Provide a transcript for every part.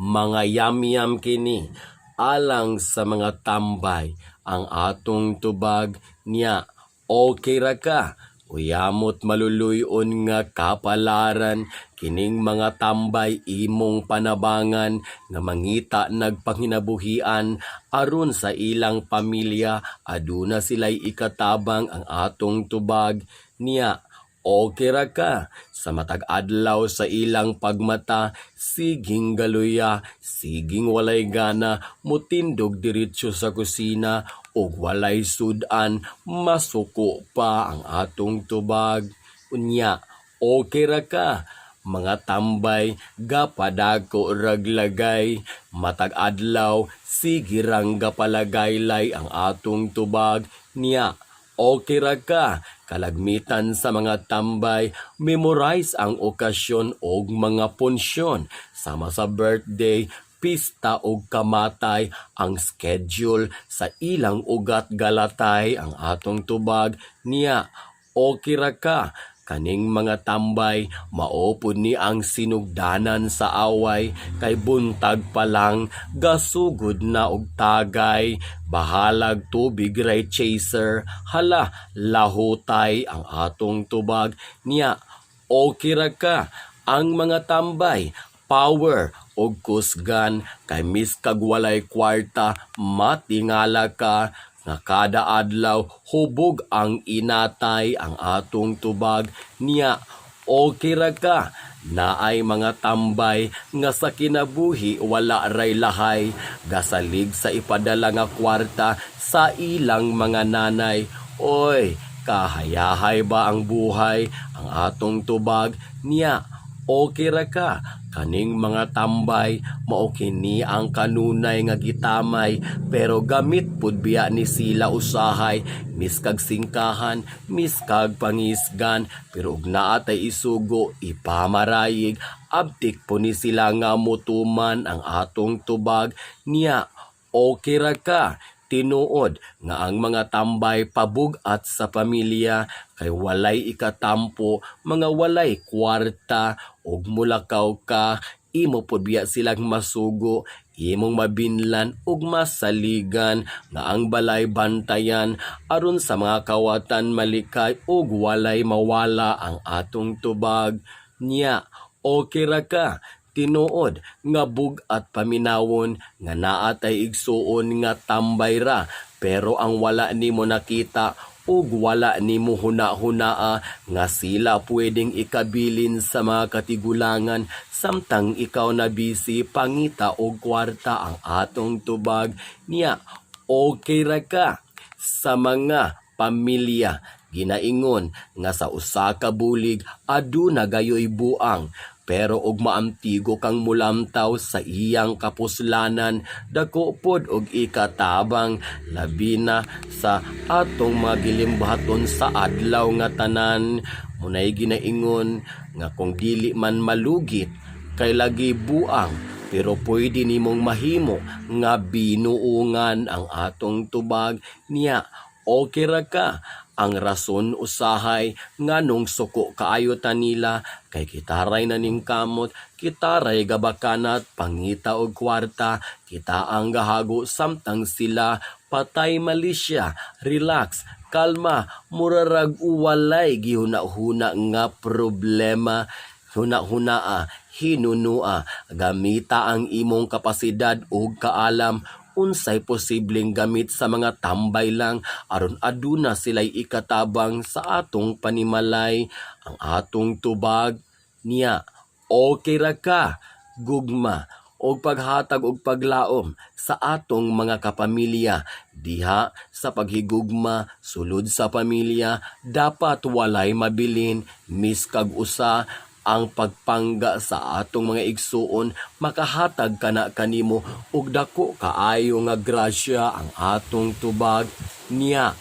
mga yamyam kini alang sa mga tambay ang atong tubag niya. Okay ra ka, uyamot maluluyon nga kapalaran kining mga tambay imong panabangan nga mangita nagpanginabuhian aron sa ilang pamilya aduna sila'y ikatabang ang atong tubag niya. Okay ra ka, sa matag adlaw sa ilang pagmata, siging galuya, siging walay gana, mutindog diretsyo sa kusina, ug walay sudan, masuko pa ang atong tubag. Unya, okay ra ka, mga tambay, gapadako raglagay, matag adlaw, sige rang gapalagaylay ang atong tubag niya. Okay ra ka, kalagmitan sa mga tambay, memorize ang okasyon o mga punsyon. Sama sa birthday, pista o kamatay, ang schedule sa ilang ugat galatay ang atong tubag niya. Okay ra ka, kaning mga tambay, maupod ni ang sinugdanan sa away, kay buntag pa lang, gasugod na og tagay, bahalag tubig ray chaser, hala, lahutay ang atong tubag niya. Okay ra ka, ang mga tambay, power o kusgan, kay miskag walay kwarta, matingala ka, nga kada adlaw hubog ang inatay ang atong tubag niya. Okay ra ka, naay mga tambay nga sa kinabuhi wala ray lahay, gasalig sa ipadala nga kwarta sa ilang mga nanay. Oy, kahayahay ba ang buhay ang atong tubag niya? Okay ra ka, kaning mga tambay, mao kini ang kanunay nga gitamay, pero gamit pud biya ni sila usahay, miskag singkahan, miskag pangisgan, pero ug naa tay isugo, ipamarayig, abtik po ni sila nga mutuman ang atong tubag niya. Okay ra ka, tinuod nga ang mga tambay pabugat sa pamilya, kay walay ikatampo, mga walay kwarta, ug mulakaw ka, imo pud biya silang masugo, imong mabinlan ug masaligan nga ang balay bantayan aron sa mga kawatan malikay ug walay mawala ang atong tubag niya. Okay ra ka, tinuod nga bugat paminawon nga naa tay igsuon nga tambay ra, pero ang wala nimo nakita ug wala nimo huna-hunaa nga sila pwedeng ikabilin sa mga katigulangan samtang ikaw na busy pangita og kwarta ang atong tubag niya. Okay ra ka, sa mga pamilya ginaingon nga sa usa ka bulig aduna gayoy buang, pero og maamtigo kang mulamtaw sa iyang kapuslanan, dako pod og ikatabang, labi na sa atong mga gilimbaton sa adlaw nga tanan. Munay ginaingon nga kung dili man malugit kay lagi buang, pero pwede nimong mahimo nga binuungan ang atong tubag niya. Okay ra ka, ang rason usahay nganong suko kaayo ta nila, kay kitaray na ning kamot, kitaray gabakanat pangita og kwarta, kita ang gahago samtang sila patay malisya, relax, kalma, murarag uwalay gihuna-huna nga problema, huna-hunaa, hinunua, gamita ang imong kapasidad ug kaalam, unsay posibleng gamit sa mga tambay lang aron aduna sila'y ikatabang sa atong panimalay ang atong tubag niya. Okay ra ka, gugma og paghatag og paglaom sa atong mga kapamilya diha sa paghigugma sulod sa pamilya, dapat walay mabilin, miskag usa ang pagpangga sa atong mga igsuon, makahatag kana kanimo og dako kaayo nga grasya ang atong tubag niya.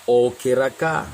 Okay ra ka.